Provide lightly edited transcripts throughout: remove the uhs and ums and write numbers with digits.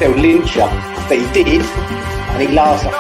they'll lynch you. But he did, and he laughs at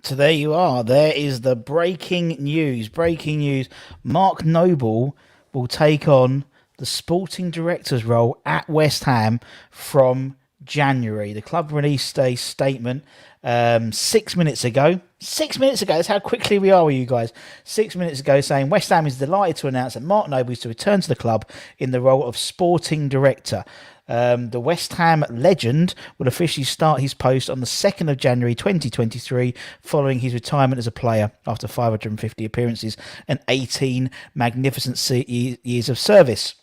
So there you are. There is the breaking news. Breaking news. Mark Noble will take on the sporting director's role at West Ham from January. The club released a statement 6 minutes ago. 6 minutes ago, that's how quickly we are with you guys. 6 minutes ago, saying West Ham is delighted to announce that Mark Noble is to return to the club in the role of sporting director. The West Ham legend will officially start his post on the 2nd of January 2023 following his retirement as a player after 550 appearances and 18 magnificent years of service.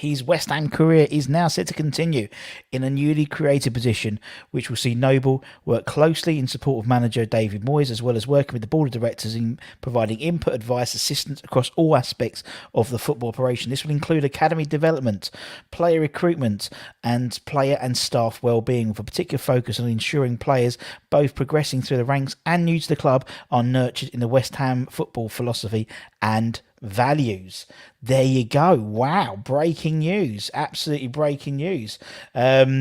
His West Ham career is now set to continue in a newly created position, which will see Noble work closely in support of manager David Moyes, as well as working with the board of directors in providing input, advice, assistance across all aspects of the football operation. This will include academy development, player recruitment, and player and staff well-being, with a particular focus on ensuring players, both progressing through the ranks and new to the club, are nurtured in the West Ham football philosophy and values. There you go. Wow, breaking news. Absolutely breaking news. What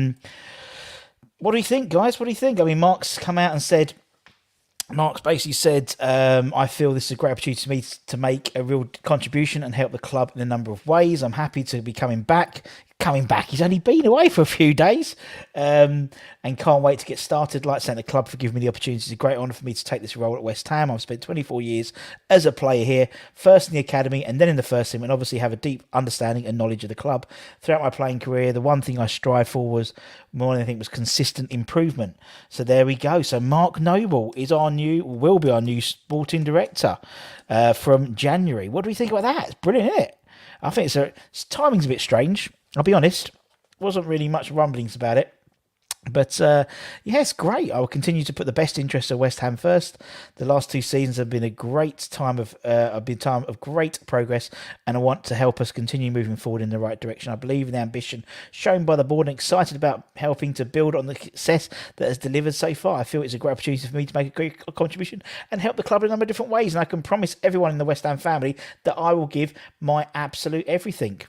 do you think, guys? What do you think? I mean, Mark's come out and said, Mark's basically said, I feel this is a great opportunity for me to make a real contribution and help the club in a number of ways. I'm happy to be coming back. He's only been away for a few days, and can't wait to get started. Like saying, the club for giving me the opportunity. It's a great honour for me to take this role at West Ham. I've spent 24 years as a player here, first in the academy and then in the first team, and obviously have a deep understanding and knowledge of the club. Throughout my playing career, the one thing I strive for was more than anything was consistent improvement. So there we go. So Mark Noble will be our new sporting director from January. What do we think about that? It's brilliant, isn't it? I think timing's a bit strange. I'll be honest, wasn't really much rumblings about it. But it's great. I will continue to put the best interests of West Ham first. The last 2 seasons have been a great time of great progress, and I want to help us continue moving forward in the right direction. I believe in the ambition shown by the board and excited about helping to build on the success that has delivered so far. I feel it's a great opportunity for me to make a great contribution and help the club in a number of different ways, and I can promise everyone in the West Ham family that I will give my absolute everything.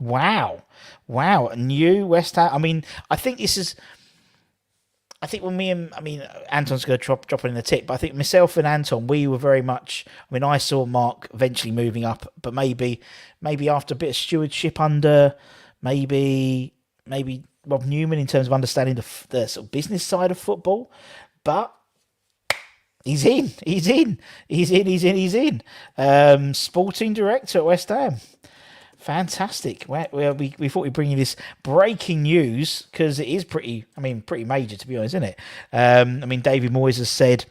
Wow. New West Ham. I mean, I think when Anton's going to drop it in the tip, but I think myself and Anton, we were very much, I saw Mark eventually moving up, but maybe after a bit of stewardship under maybe Rob Newman in terms of understanding the sort of business side of football, but he's in. Sporting director at West Ham. Fantastic. We thought we'd bring you this breaking news because it is pretty major, to be honest, isn't it? David Moyes has said,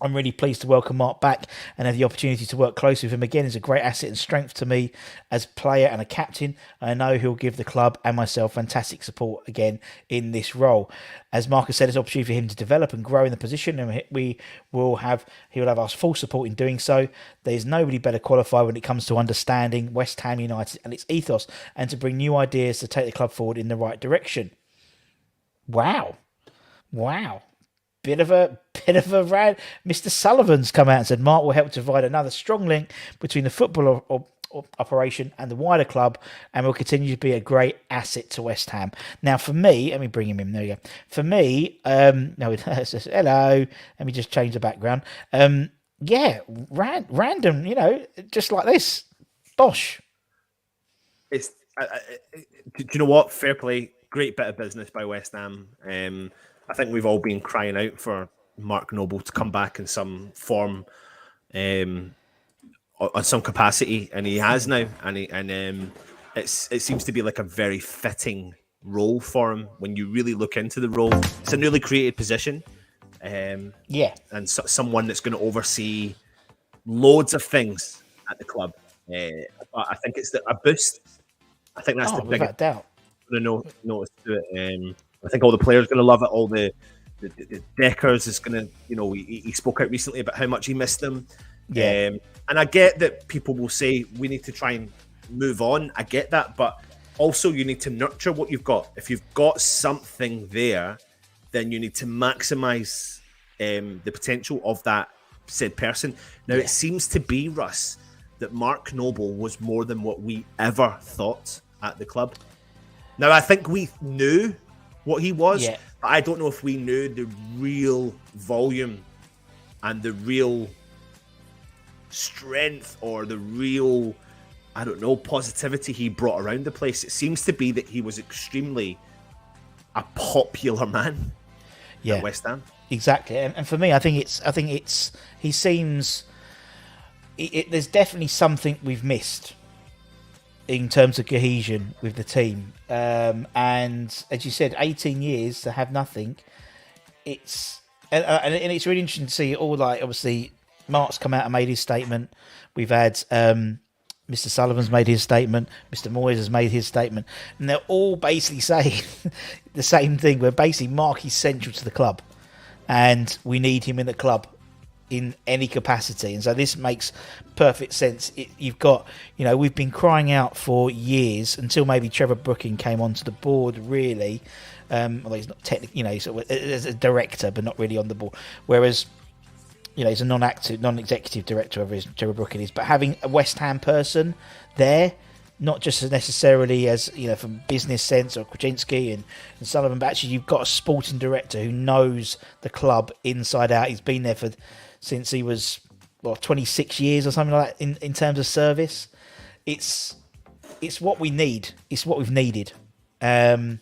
I'm really pleased to welcome Mark back and have the opportunity to work closely with him again. He's a great asset and strength to me as a player and a captain. I know he'll give the club and myself fantastic support again in this role. As Mark has said, it's an opportunity for him to develop and grow in the position, and he will have our full support in doing so. There's nobody better qualified when it comes to understanding West Ham United and its ethos, and to bring new ideas to take the club forward in the right direction. Wow. Bit of a rant. Mr. Sullivan's come out and said Mark will help to provide another strong link between the football operation and the wider club, and will continue to be a great asset to West Ham. Now, for me, let me bring him in. There you go. For me, no, it says hello. Let me just change the background. Random, just like this. Bosh. It's. Do you know what? Fair play. Great bit of business by West Ham. I think we've all been crying out for Mark Noble to come back in some form, on some capacity, and he has now. It seems to be like a very fitting role for him when you really look into the role. It's a newly created position, and someone that's going to oversee loads of things at the club. I think it's a boost. I think that's the biggest doubt. Notice to it. I think all the players are going to love it. All the Deckers is going to, he spoke out recently about how much he missed them. Yeah. And I get that people will say we need to try and move on. I get that. But also you need to nurture what you've got. If you've got something there, then you need to maximise the potential of that said person. Now, it seems to be, Russ, that Mark Noble was more than what we ever thought at the club. Now, I think we knew what he was, but I don't know if we knew the real volume and the real strength or the real, I don't know, positivity he brought around the place. It seems to be that he was extremely a popular man at West Ham. Exactly, and for me, I think it's he seems. There's definitely something we've missed in terms of cohesion with the team, and as you said, 18 years to have nothing. It's and it's really interesting to see all, like, obviously Mark's come out and made his statement. We've had Mr. Sullivan's made his statement. Mr. Moyes has made his statement, and they're all basically saying the same thing. Where basically Mark is central to the club, and we need him in the club in any capacity. And so this makes perfect sense. You've got, we've been crying out for years until maybe Trevor Brooking came onto the board, really. Although he's not technically, sort of as a director, but not really on the board. Whereas, he's a non-executive director, of Trevor Brooking is. But having a West Ham person there, not just as necessarily as, from business sense or Krasinski and Sullivan, but actually you've got a sporting director who knows the club inside out. He's been there since he was 26 years or something like that in terms of service. It's what we need. It's what we've needed. I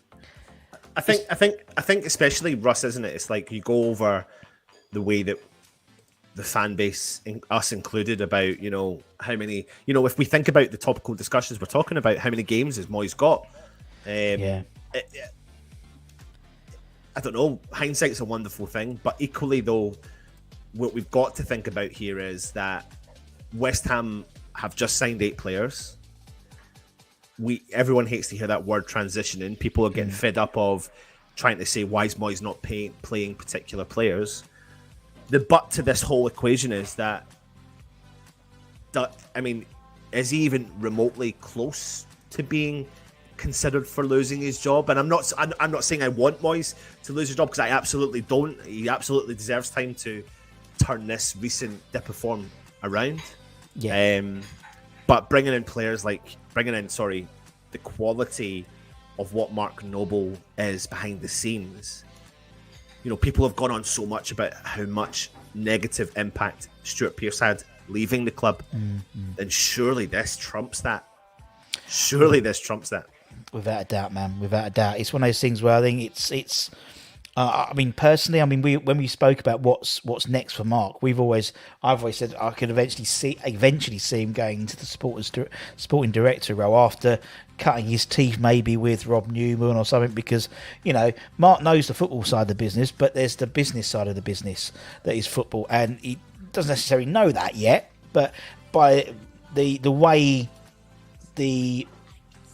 think especially Russ, isn't it? It's like you go over the way that the fan base, us included, about how many, if we think about the topical discussions we're talking about, how many games has Moyes got? I don't know. Hindsight's a wonderful thing, but equally though, what we've got to think about here is that West Ham have just signed 8 players. Everyone hates to hear that word transitioning. People are getting fed up of trying to say, why is Moyes not playing particular players? The but to this whole equation is that, is he even remotely close to being considered for losing his job? And I'm not saying I want Moyes to lose his job, because I absolutely don't. He absolutely deserves time to turn this recent dip of form around. But bringing in the quality of what Mark Noble is behind the scenes. People have gone on so much about how much negative impact Stuart Pearce had leaving the club. And surely this trumps that. Without a doubt, man. Without a doubt. It's one of those things where I think it's personally, when we spoke about what's next for Mark, I've always said I could eventually see him going into the sporting director role after cutting his teeth maybe with Rob Newman or something, because Mark knows the football side of the business, but there's the business side of the business that is football, and he doesn't necessarily know that yet. But by the way the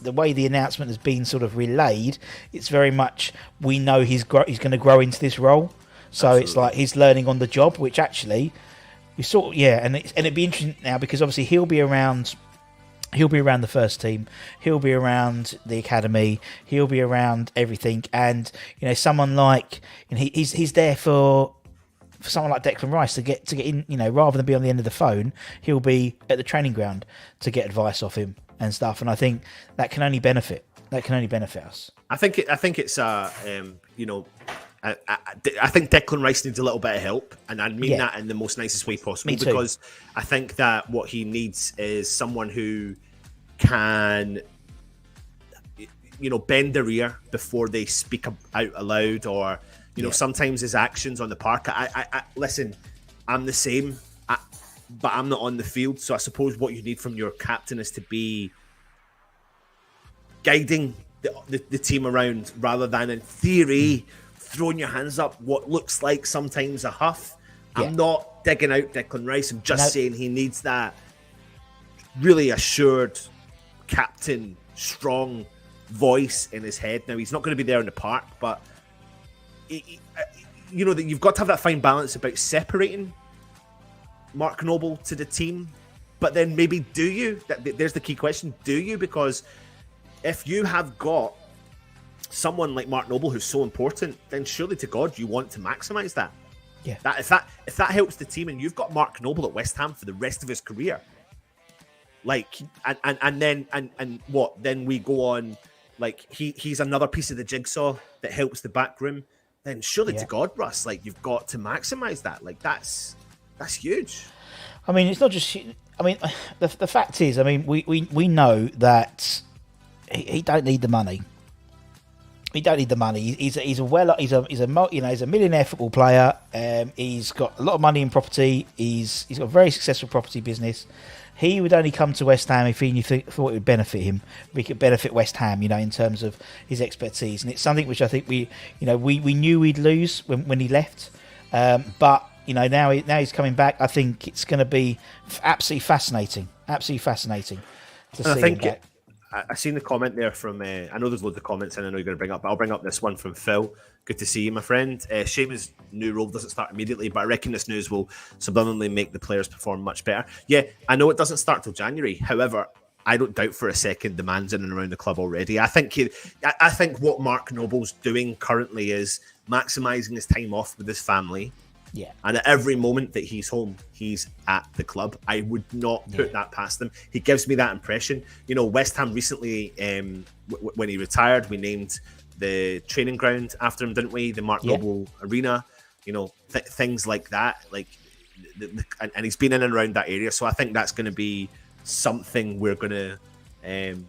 announcement has been sort of relayed, it's very much, we know he's going to grow into this role. So Absolutely. It's like he's learning on the job, which actually we and it'd be interesting now, because obviously he'll be around the first team, he'll be around the academy, he'll be around everything, and someone like, he's there for someone like Declan Rice to get in, rather than be on the end of the phone, he'll be at the training ground to get advice off him and stuff. And I think that can only benefit us. I think it's I think Declan Rice needs a little bit of help, and I mean that in the most nicest way possible, because I think that what he needs is someone who can bend their ear before they speak out aloud, or sometimes his actions on the park. I listen, I'm the same, but I'm not on the field, so I suppose what you need from your captain is to be guiding the team around, rather than in theory throwing your hands up what looks like sometimes a huff. I'm not digging out Declan Rice. I'm just saying he needs that really assured captain, strong voice in his head. Now, he's not going to be there in the park, but that you've got to have that fine balance about separating Mark Noble to the team, but then maybe do you? There's the key question. Do you? Because if you have got someone like Mark Noble who's so important, then surely to God you want to maximise that. Yeah. That if that helps the team, and you've got Mark Noble at West Ham for the rest of his career, like, and then what? Then we go on, like he's another piece of the jigsaw that helps the back room. Then surely to God, Russ, like you've got to maximise that. Like that's huge. I mean, it's not just. I mean, the fact is, I mean, we know that he don't need the money. He don't need the money. He's a millionaire football player. He's got a lot of money in property. He's got a very successful property business. He would only come to West Ham if he thought it would benefit him. We could benefit West Ham, in terms of his expertise, and it's something which I think we knew we'd lose when he left. But now he's coming back. I think it's going to be absolutely fascinating. Absolutely fascinating to see him back. I seen the comment there from. I know there's loads of comments, and I know you're going to bring up, but I'll bring up this one from Phil. Good to see you, my friend. Shame his new role doesn't start immediately, but I reckon this news will subliminally make the players perform much better. Yeah, I know it doesn't start till January. However, I don't doubt for a second the man's in and around the club already. I think what Mark Noble's doing currently is maximising his time off with his family. Yeah. And at every moment that he's home, he's at the club. I would not put that past him. He gives me that impression. West Ham recently, when he retired, we named the training ground after him, didn't we? The Mark Noble Arena. Things like that. Like, and he's been in and around that area. So I think that's going to be something we're going to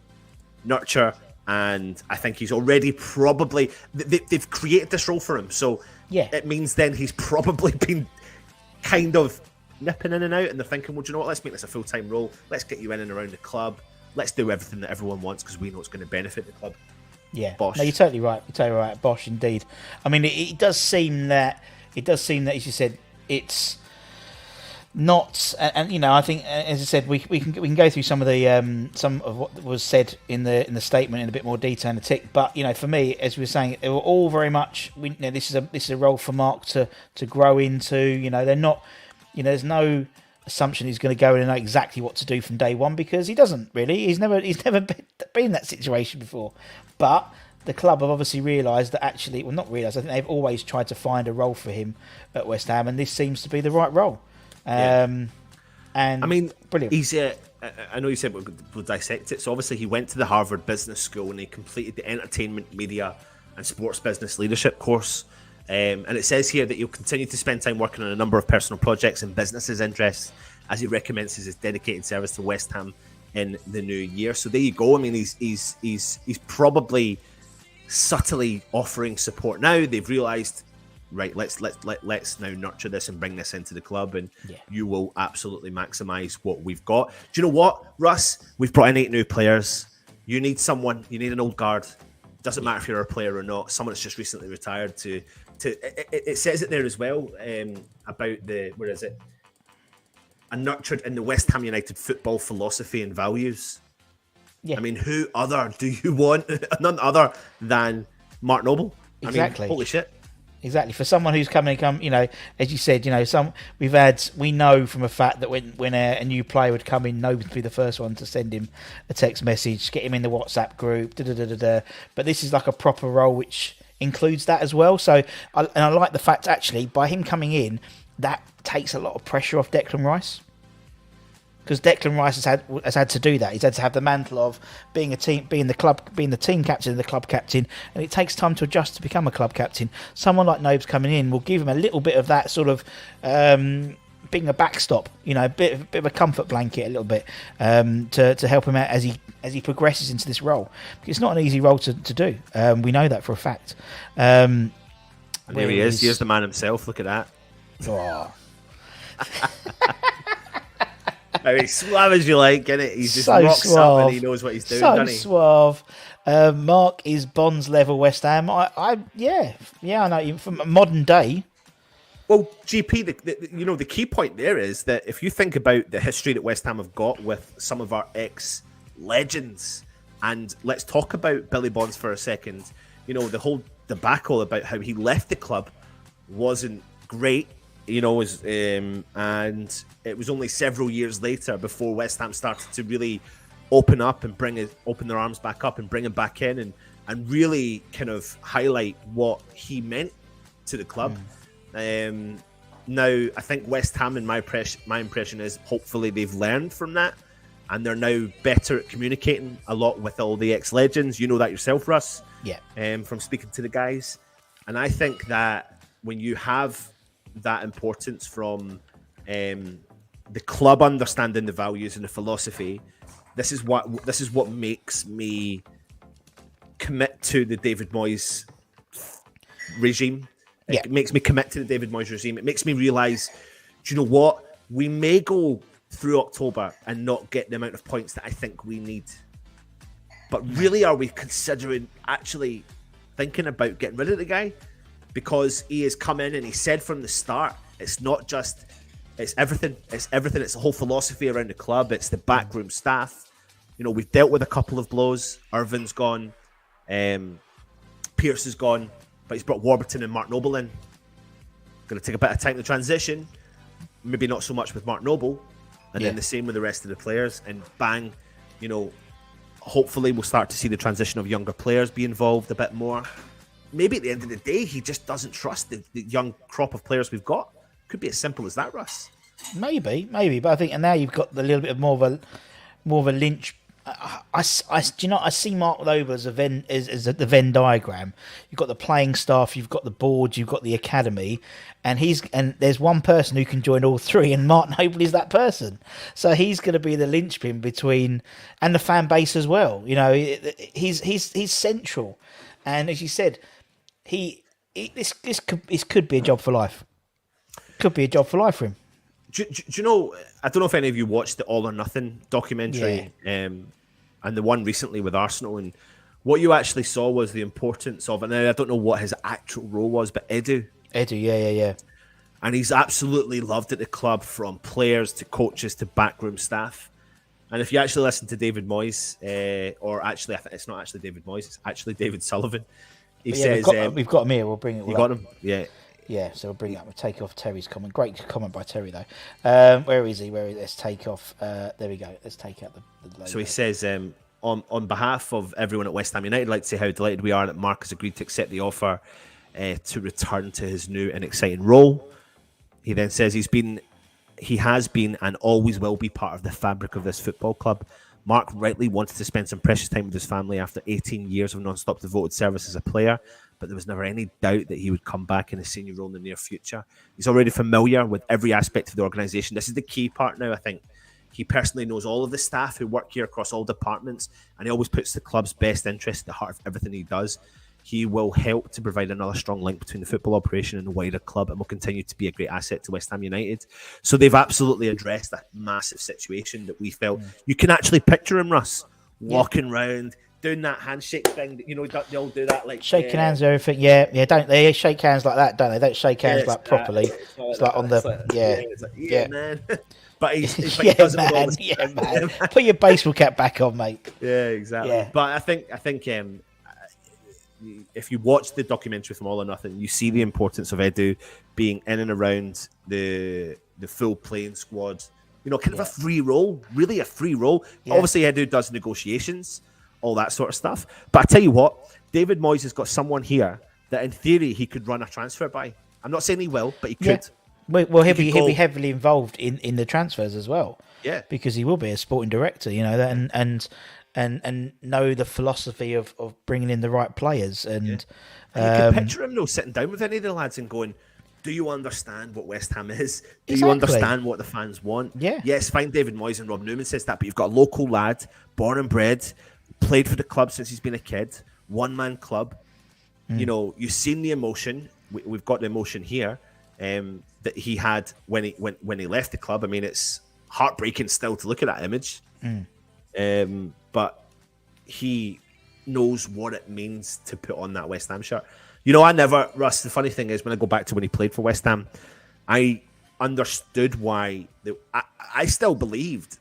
nurture. And I think he's already probably they've created this role for him. So it means then he's probably been kind of nipping in and out, and they're thinking, well, do you know what? Let's make this a full-time role. Let's get you in and around the club. Let's do everything that everyone wants because we know it's going to benefit the club. Yeah, Bosh. No, you're totally right. Bosh, indeed. I mean, it does seem that as you said, it's not, and I think, as I said, we can go through some of what was said in the statement in a bit more detail in a tick. But for me, as we were saying, they were all very much. This is a role for Mark to grow into. They're not. There's no assumption he's going to go in and know exactly what to do from day one because he doesn't really. He's never been in that situation before. But the club have obviously realised that actually, well, not realised. I think they've always tried to find a role for him at West Ham, and this seems to be the right role. And I mean, brilliant. He's I know you said we'll dissect it. So obviously he went to the Harvard Business School and he completed the Entertainment, Media and Sports Business Leadership course. And it says here that he'll continue to spend time working on a number of personal projects and businesses' interests as he recommences his dedicated service to West Ham in the new year. So there you go. I mean, he's probably subtly offering support now. They've realised, right, let's now nurture this and bring this into the club, and you will absolutely maximise what we've got. Do you know what, Russ? We've brought in 8 new players. You need someone. You need an old guard. Doesn't matter if you're a player or not. Someone that's just recently retired. It says it there as well about where is it? And nurtured in the West Ham United football philosophy and values. Yeah. I mean, who other do you want? None other than Mark Noble. Exactly. I mean, holy shit. Exactly. For someone who's come, as you said, we know from a fact that when a new player would come in, Noble would be the first one to send him a text message, get him in the WhatsApp group, But this is like a proper role which includes that as well. So, I like the fact actually by him coming in, that takes a lot of pressure off Declan Rice. Because Declan Rice has had to do that. He's had to have the mantle of being the team captain and the club captain, and it takes time to adjust to become a club captain. Someone like Nobes coming in will give him a little bit of that sort of being a backstop, a bit of a comfort blanket, a little bit to help him out as he progresses into this role. It's not an easy role to do. We know that for a fact. And there he is. Here's the man himself. Look at that. Oh. I mean, suave as you like, innit? He's just so rocks suave. up and he knows what he's doing, so doesn't he? Suave. Mark is Bonds level West Ham. I know from modern day. Well, GP, the key point there is that if you think about the history that West Ham have got with some of our ex-legends, and let's talk about Billy Bonds for a second. The whole debacle about how he left the club wasn't great. And it was only several years later before West Ham started to really open up and open their arms back up and bring him back in and really kind of highlight what he meant to the club. Now, I think West Ham, in my impression is hopefully they've learned from that, and they're now better at communicating a lot with all the ex-legends. You know that yourself, Russ. Yeah. From speaking to the guys, and I think that when you have that importance from the club understanding the values and the philosophy, this is what makes me commit to the David Moyes regime. It makes me commit to the David Moyes regime. It makes me realise, do you know what? We may go through October and not get the amount of points that I think we need. But really, are we considering actually thinking about getting rid of the guy? Because he has come in and he said from the start, it's not just, it's everything. It's everything. It's the whole philosophy around the club. It's the backroom staff. You know, we've dealt with a couple of blows. Irvin's gone. Pierce is gone. But he's brought Warburton and Mark Noble in. Going to take a bit of time to transition. Maybe not so much with Mark Noble. And then the same with the rest of the players. And bang, you know, hopefully we'll start to see the transition of younger players be involved a bit more. Maybe at the end of the day, he just doesn't trust the young crop of players we've got. Could be as simple as that, Russ. Maybe. But I think, and now you've got the little bit more of a Lynch. I do you know? I see Mark Noble as the Venn diagram. You've got the playing staff, you've got the board, you've got the academy, and there's one person who can join all three, and Mark Noble is that person. So he's going to be the linchpin between, and the fan base as well. You know, he's central, and as you said, this could be a job for life. Could be a job for life for him. Do you know, I don't know if any of you watched the All or Nothing documentary, and the one recently with Arsenal, and what you actually saw was the importance of, and I don't know what his actual role was, but Edu, yeah. And he's absolutely loved at the club, from players to coaches to backroom staff. And if you actually listen to David Moyes, or actually, I think it's not actually David Moyes, it's actually David Sullivan. He says, we've got him here, we'll bring it all You got him? Yeah. Yeah, so we'll bring it up. We'll take off Terry's comment. Great comment by Terry, though. Where is he? Let's take off. There we go. Let's take out the logo. So he says, on behalf of everyone at West Ham United, I'd like to say how delighted we are that Mark has agreed to accept the offer to return to his new and exciting role. He then says he has been and always will be part of the fabric of this football club. Mark rightly wanted to spend some precious time with his family after 18 years of non-stop devoted service as a player, but there was never any doubt that he would come back in a senior role in the near future. He's already familiar with every aspect of the organisation. This is the key part now, I think. He personally knows all of the staff who work here across all departments, and he always puts the club's best interest at the heart of everything he does. He will help to provide another strong link between the football operation and the wider club, and will continue to be a great asset to West Ham United. So they've absolutely addressed that massive situation that we felt. You can actually picture him, Russ, walking round, doing that handshake thing. You know, they all do that, like shaking hands and everything. Yeah. Don't they shake hands like that? Don't they? Don't shake hands like properly. It's like on the man. But he does it with all the man. Put your baseball cap back on, mate. Yeah, exactly. Yeah. But I think if you watch the documentary from All or Nothing, you see the importance of Edu being in and around the full playing squad. You know, kind of a free role, really a free role. Yeah. Obviously, Edu does negotiations, all that sort of stuff. But I tell you what, David Moyes has got someone here that, in theory, he could run a transfer by. I'm not saying he will, but he could. Well, he'll be heavily involved in the transfers as well. Yeah, because he will be a sporting director, you know, and know the philosophy of bringing in the right players. And you can picture him, though, sitting down with any of the lads and going, do you understand what West Ham is? Do you understand what the fans want? Yeah. Yes, fine, David Moyes and Rob Newman says that, but you've got a local lad, born and bred, played for the club since he's been a kid, one-man club. You know, you've seen the emotion. We've got the emotion here that he had when he left the club. I mean, it's heartbreaking still to look at that image. But he knows what it means to put on that West Ham shirt. You know, Russ, the funny thing is, when I go back to when he played for West Ham, I understood why. I still believed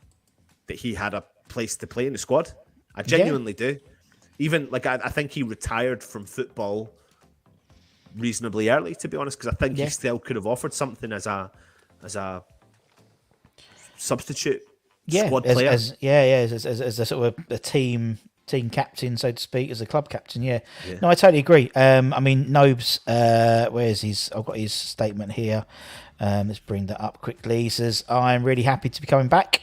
that he had a place to play in the squad. I genuinely do. Even, like, I think he retired from football reasonably early, to be honest, because I think he still could have offered something as a substitute squad player. As a sort of a team team captain, so to speak, as a club captain. Yeah. No, I totally agree. I mean, Nobes, where's his? I've got his statement here. Let's bring that up quickly. He says, "I'm really happy to be coming back."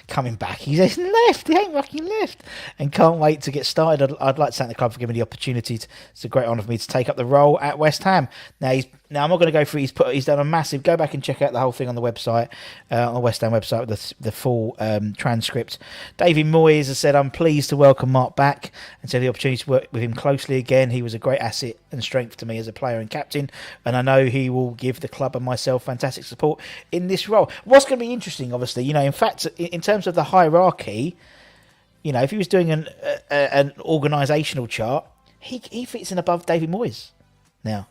Coming back, he says left. He ain't fucking left, and can't wait to get started. I'd like to thank the club for giving me the opportunity. It's a great honour for me to take up the role at West Ham. Now I'm not going to go through. He's done a massive. Go back and check out the whole thing on the website, on the West Ham website, with the full transcript. David Moyes has said, "I'm pleased to welcome Mark back and to have the opportunity to work with him closely again. He was a great asset and strength to me as a player and captain, and I know he will give the club and myself fantastic support in this role." What's going to be interesting, obviously, in fact, in terms of the hierarchy, if he was doing an organisational chart, he fits in above David Moyes now.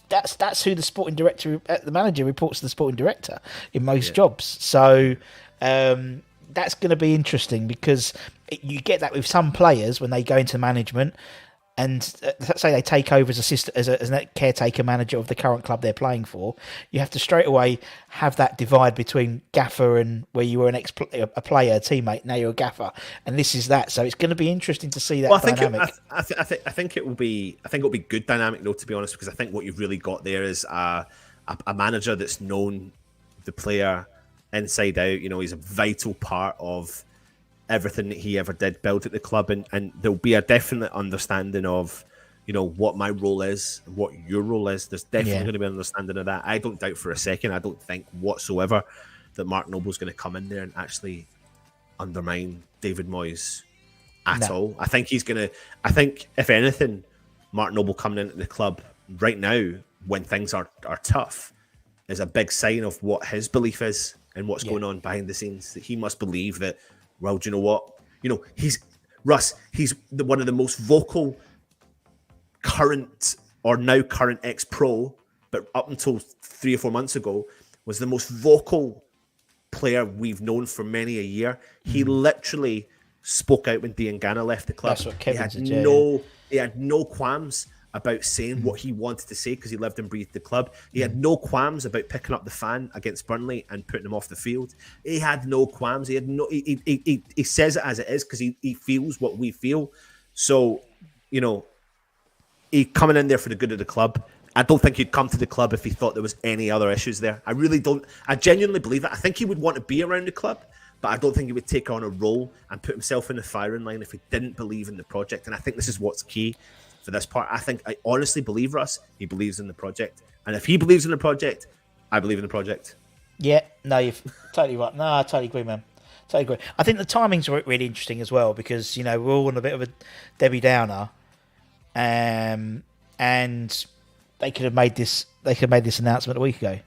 That's who the sporting director, the manager, reports to the sporting director in most jobs. So that's going to be interesting, because you get that with some players when they go into management and say they take over as a caretaker manager of the current club they're playing for. You have to straight away have that divide between gaffer and where you were a player, a teammate. Now you're a gaffer, and this is that. So it's going to be interesting to see that dynamic. I think it will be good dynamic, though, to be honest, because I think what you've really got there is a manager that's known the player inside out. He's a vital part of everything that he ever did build at the club, and there'll be a definite understanding of what my role is, what your role is. There's definitely going to be an understanding of that. I don't doubt for a second, I don't think whatsoever that Mark Noble's going to come in there and actually undermine David Moyes at all. I think if anything, Mark Noble coming into the club right now when things are tough is a big sign of what his belief is and what's going on behind the scenes. That he must believe that, well, do you know what? He's one of the most vocal current ex-pro, but up until 3 or 4 months ago, was the most vocal player we've known for many a year. He literally spoke out when Diangana left the club. That's what Kevin said. He had no qualms about saying what he wanted to say, because he lived and breathed the club. He had no qualms about picking up the fan against Burnley and putting him off the field. He had no qualms. He says it as it is, because he feels what we feel. So, he coming in there for the good of the club. I don't think he'd come to the club if he thought there was any other issues there. I really don't. I genuinely believe that. I think he would want to be around the club, but I don't think he would take on a role and put himself in the firing line if he didn't believe in the project. And I think this is what's key for this part. I honestly believe, Russ, he believes in the project. And if he believes in the project, I believe in the project. Yeah, no, you're totally right. No, I totally agree, man. Totally agree. I think the timing's really interesting as well, because, we're all on a bit of a Debbie Downer. And they could have made this announcement a week ago,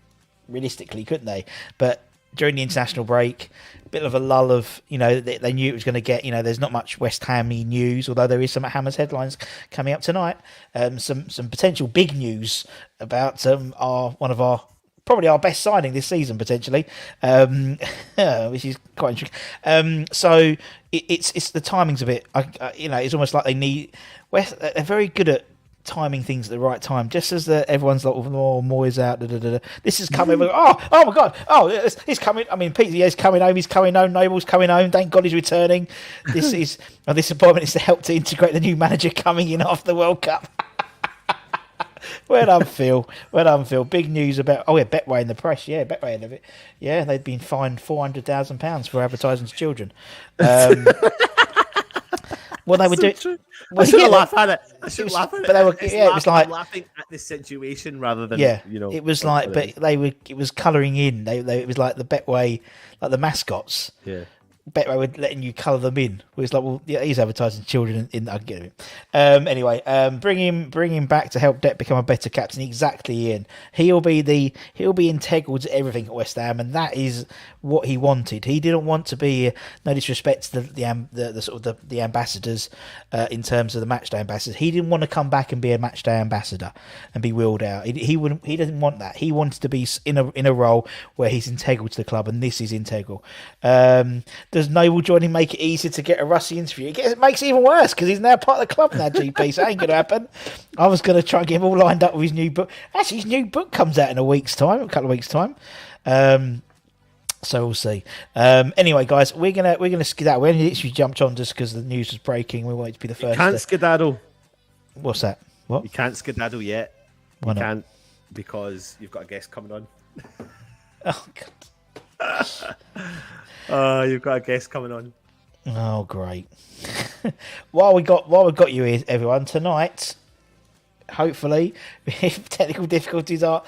realistically, couldn't they? But during the international break, a bit of a lull of, they knew it was going to get, there's not much West Ham-y news, although there is some Hammers headlines coming up tonight. Some potential big news about probably our best signing this season, potentially, which is quite interesting. So it's the timing's a bit, it's almost like they need. They're very good at timing things at the right time, just as everyone's like, "Oh, Moyes out." This is coming. Oh my God! Oh, he's coming. I mean, Peter's coming home. He's coming home. Noble's coming home. Thank God he's returning. This appointment is to help to integrate the new manager coming in after the World Cup. Well done, Phil. Well done, Phil. Big news about Betway in the press. Yeah, Betway end of it. Yeah, they'd been fined £400,000 for advertising to children. Well, they were doing. I shouldn't laugh at it. I shouldn't laugh at it. But they were. It was like laughing at the situation rather than It was like, but they were. It was colouring in. It was like the Betway, like the mascots. Yeah. Betway were letting you colour them in. It was like, well, yeah, he's advertising children in I get it. Anyway, bring him back to help Depp become a better captain. Exactly, Ian. He'll be integral to everything at West Ham, and that is what he wanted. He didn't want to be, no disrespect to the sort of the ambassadors in terms of the matchday ambassadors. He didn't want to come back and be a matchday ambassador and be wheeled out. He didn't want that. He wanted to be in a role where he's integral to the club, and this is integral. Does Noble joining make it easier to get a Rusty interview? It makes it even worse because he's now part of the club now, GP, so that ain't going to happen. I was going to try and get him all lined up with his new book. Actually, his new book comes out in a couple of weeks' time. So we'll see. Anyway, guys, we're gonna skedaddle. We only literally jumped on just because the news was breaking. We wanted to be the first. Can't skedaddle. What's that? What? You can't skedaddle yet. Why You not? can't because you've got a guest coming on. Oh, God. You've got a guest coming on. Oh, great. while we got you here, everyone, tonight, hopefully, if technical difficulties are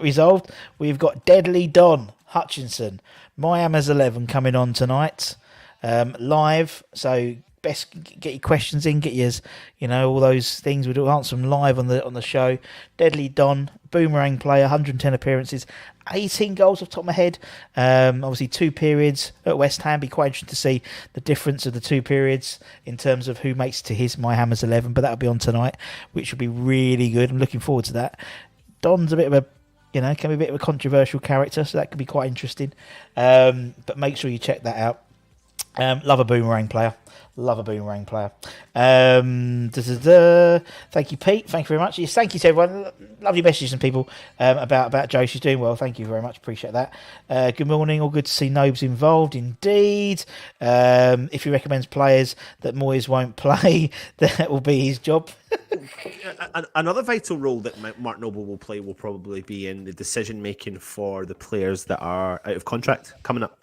resolved, we've got Deadly Don Hutchinson, My Hammers 11 coming on tonight, live. So best get your questions in, get yours, all those things. We'll answer them live on the show. Deadly Don, boomerang player, 110 appearances, 18 goals off the top of my head. Obviously 2 periods at West Ham. Be quite interesting to see the difference of the 2 periods in terms of who makes it to his My Hammers 11, but that'll be on tonight, which will be really good. I'm looking forward to that. Don's a bit of a can be a bit of a controversial character, so that could be quite interesting. But make sure you check that out. Love a boomerang player. Thank you, Pete. Thank you very much. Yes, thank you to everyone. Lovely messages from people about Jo. She's doing well. Thank you very much. Appreciate that. Good morning. All good to see Nobes involved. Indeed. If he recommends players that Moyes won't play, that will be his job. Another vital role that Mark Noble will play will probably be in the decision making for the players that are out of contract coming up.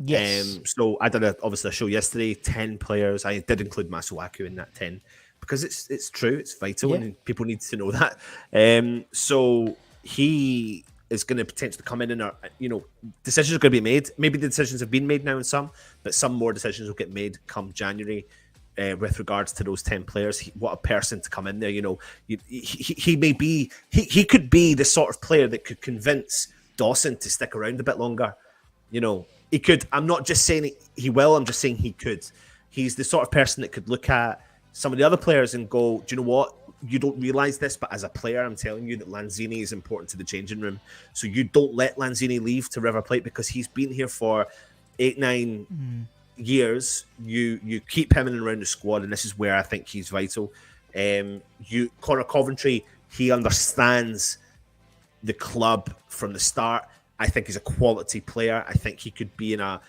Yes. So I did obviously a show yesterday, 10 players. I did include Masuaku in that 10 because it's true, it's vital, and people need to know that. So he is going to potentially come in and decisions are going to be made. Maybe the decisions have been made now in some, but some more decisions will get made come January with regards to those 10 players. What a person to come in there. He may be, he could be the sort of player that could convince Dawson to stick around a bit longer. He could. I'm not just saying he will. I'm just saying he could. He's the sort of person that could look at some of the other players and go, do you know what? You don't realise this, but as a player, I'm telling you that Lanzini is important to the changing room. So you don't let Lanzini leave to River Plate because he's been here for 8-9 years. You keep him in and around the squad, and this is where I think he's vital. Connor Coventry, he understands the club from the start. I think he's a quality player. I think he could be in a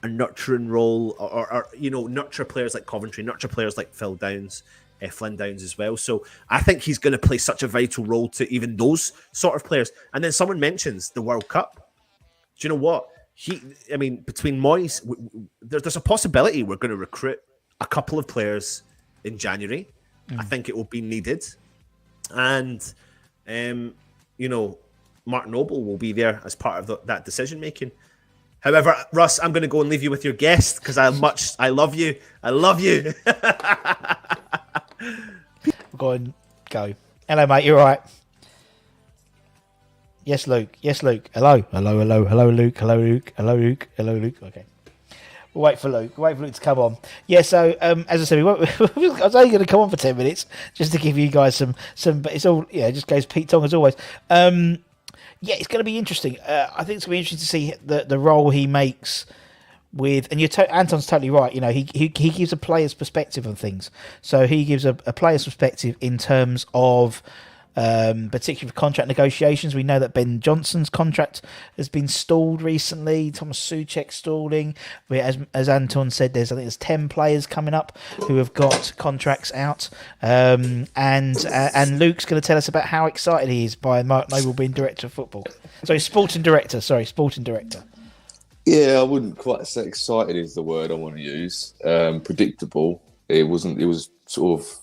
nurturing role or nurture players like Coventry, nurture players like Flynn Downs as well. So I think he's going to play such a vital role to even those sort of players. And then someone mentions the World Cup. Do you know what? Between Moyes, there's a possibility we're going to recruit a couple of players in January. I think it will be needed. And, Mark Noble will be there as part of that decision making. However, Russ, I'm going to go and leave you with your guest because I love you. I love you. Go on, go. Hello, mate. You're right. Yes, Luke. Hello, Luke. Hello, Luke. Okay. We'll wait for Luke to come on. Yeah, so as I said, I was only going to come on for 10 minutes just to give you guys some but it's all, just goes Pete Tong as always. Yeah, it's going to be interesting. I think it's going to be interesting to see the role he makes with, and Anton's totally right. He gives a player's perspective on things. So he gives a player's perspective in terms of particularly for contract negotiations. We know that Ben Johnson's contract has been stalled recently. Thomas Souček stalling. As Anton said, there's 10 players coming up who have got contracts out. And Luke's going to tell us about how excited he is by Mark Noble being director of football. Sporting director. Yeah, I wouldn't quite say excited is the word I want to use. Predictable. It was sort of,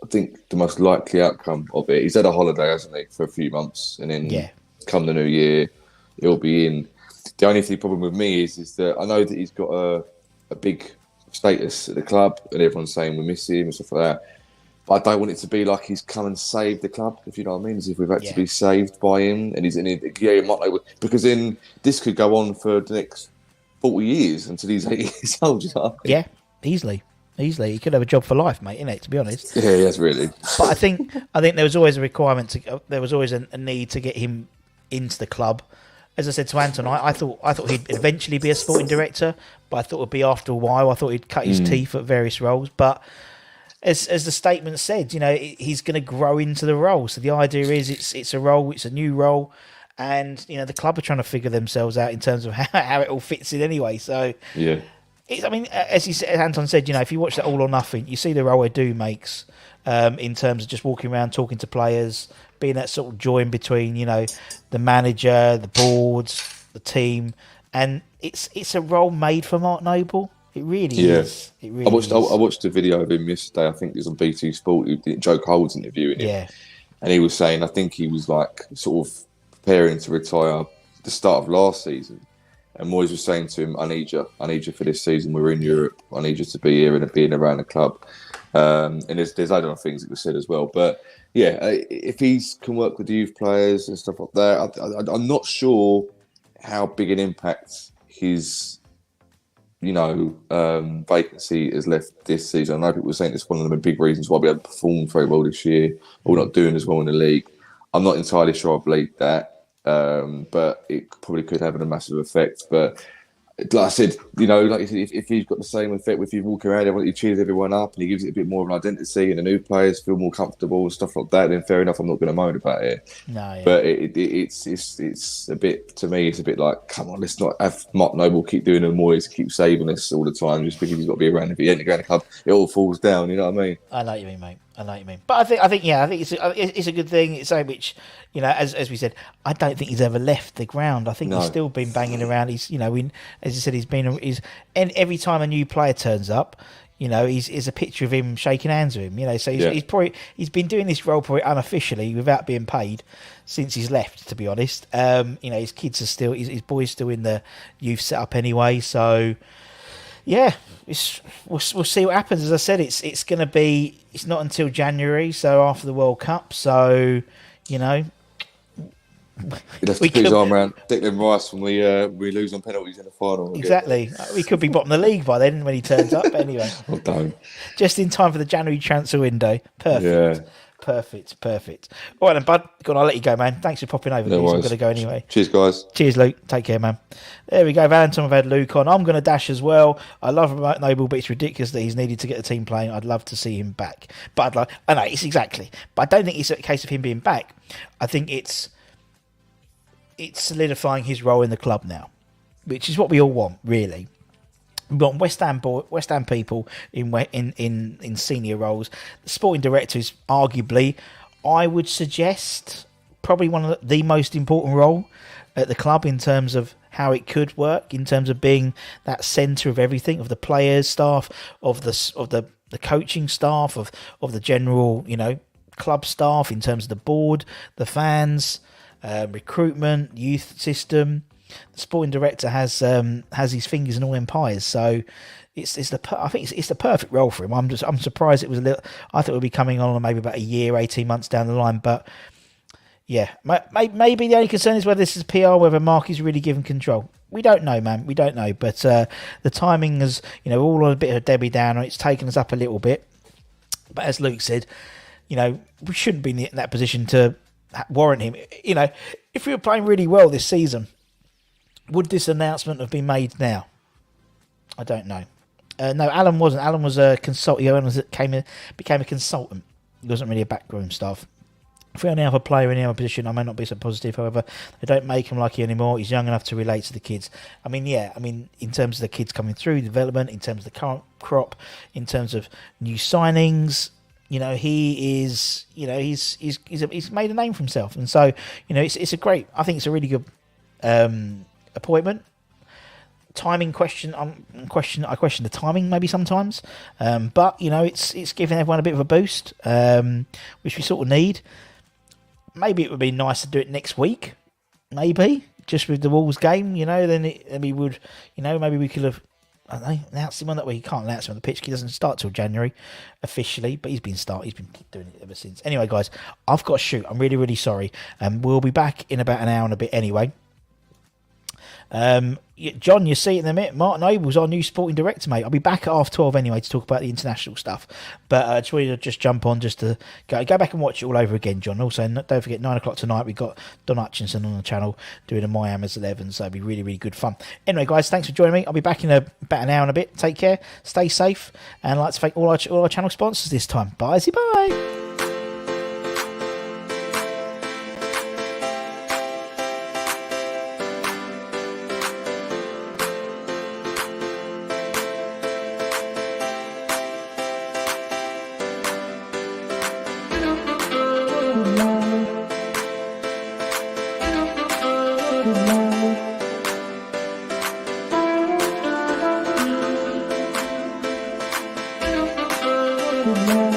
I think, the most likely outcome of it. He's had a holiday, hasn't he, for a few months, and then come the new year, he'll be in. The only problem with me is that I know that he's got a big status at the club, and everyone's saying we miss him and stuff like that. But I don't want it to be like he's come and saved the club, if you know what I mean, as if we've had to be saved by him, and he's in it. Yeah, because then this could go on for the next 40 years until he's 80 years old. You know what I mean? Yeah, easily. He could have a job for life, mate, innit, to be honest. Yeah, yes, really. But I think there was always a requirement there was always a need to get him into the club. As I said to Anton, I thought he'd eventually be a sporting director, but I thought it would be after a while. I thought he'd cut his teeth at various roles. But as the statement said, he's going to grow into the role. So the idea is it's a role, it's a new role, and the club are trying to figure themselves out in terms of how it all fits in anyway. So Yeah. I mean, as Anton said, if you watch that All or Nothing, you see the role Edu makes in terms of just walking around, talking to players, being that sort of join between, the manager, the boards, the team, and it's a role made for Mark Noble. It really is. It really is. I watched a video of him yesterday. I think it was on BT Sport. Joe Cole was interviewing him. Yeah. And he was saying, I think he was like sort of preparing to retire at the start of last season. And Moyes was saying to him, I need you for this season. We're in Europe. I need you to be here and being around the club. And there's other things that were said as well. But yeah, if he can work with the youth players and stuff like that, I'm not sure how big an impact his vacancy has left this season. I know people were saying it's one of the big reasons why we haven't performed very well this year, or we're not doing as well in the league. I'm not entirely sure I believe that, but it probably could have a massive effect. But like I said, if he's got the same effect, if you walk around, he cheers everyone up and he gives it a bit more of an identity, and the new players feel more comfortable and stuff like that, then fair enough. I'm not going to moan about it. No, yeah. But it's a bit, to me, it's a bit like, come on, let's not have Mark Noble keep doing the Moyes, keep saving us all the time just because he's got to be around. If he ain't around the club, it all falls down. You know what I mean? I know what you mean, mate. I know what you mean. But I think it's a good thing. It's something which, as we said, I don't think he's ever left the ground. I think he's still been banging around. He's, as you said, and every time a new player turns up, he's a picture of him shaking hands with him. So he's been doing this role probably unofficially without being paid since he's left. To be honest, his kids are still, his boys still in the youth setup anyway. So yeah, we'll see what happens. As I said, it's going to be. It's not until January, so after the World Cup. So He'd have to put his arm around Declan Rice when we lose on penalties in the final. Exactly. We could be bottom of the league by then when he turns up. Anyway, well, don't. Just in time for the January transfer window. Perfect. Yeah. Perfect. All right then, bud. Go on, I'll let you go, man. Thanks for popping over. I'm going to go anyway. Cheers, guys. Cheers, Luke. Take care, man. There we go. Valentine, we've had Luke on. I'm going to dash as well. I love Mark Noble, but it's ridiculous that he's needed to get the team playing. I'd love to see him back. But I know, it's exactly. But I don't think it's a case of him being back. I think it's solidifying his role in the club now, which is what we all want, really. We've got West Ham people in senior roles. The sporting director is arguably, I would suggest, probably one of the most important role at the club in terms of how it could work, in terms of being that centre of everything, of the players, staff, of the coaching staff, of the general club staff, in terms of the board, the fans, recruitment, youth system. The sporting director has his fingers in all them pies, so I think it's the perfect role for him. I'm surprised it was a little. I thought it would be coming on maybe about a year, 18 months down the line, but yeah, maybe the only concern is whether this is PR, whether Mark is really given control. We don't know, man. We don't know, but the timing is, all on a bit of a Debbie Downer. It's taken us up a little bit, but as Luke said, we shouldn't be in that position to warrant him. If we were playing really well this season, would this announcement have been made now? I don't know. No, Alan wasn't. Alan was a consultant. He became a consultant. He wasn't really a backroom staff. If we only have a player in any other position, I may not be so positive. However, they don't make him like he anymore. He's young enough to relate to the kids. In terms of the kids coming through, development, in terms of the current crop, in terms of new signings, he is, he's made a name for himself. And so, it's a great, I think it's a really good appointment. Timing question, I question the timing maybe sometimes, but it's giving everyone a bit of a boost, which we sort of need. Maybe it would be nice to do it next week, maybe just with the Wolves game, then we would, maybe we could have, I don't know, announced him on that way. He can't announce him on the pitch. He doesn't start till January officially, but he's been doing it ever since. Anyway, guys, I've got to shoot. I'm really, really sorry. We'll be back in about an hour and a bit anyway. John, you see it in a minute. Mark Noble's our new sporting director, mate. I'll be back at 12:30 anyway to talk about the international stuff. But I just wanted to jump on just to go back and watch it all over again, John. Also, don't forget 9:00 tonight. We've got Don Hutchinson on the channel doing a My Hammers 11, so it'll be really, really good fun. Anyway, guys, thanks for joining me. I'll be back in about an hour and a bit. Take care, stay safe, and I'd like to thank all our channel sponsors this time. Bye. Bye.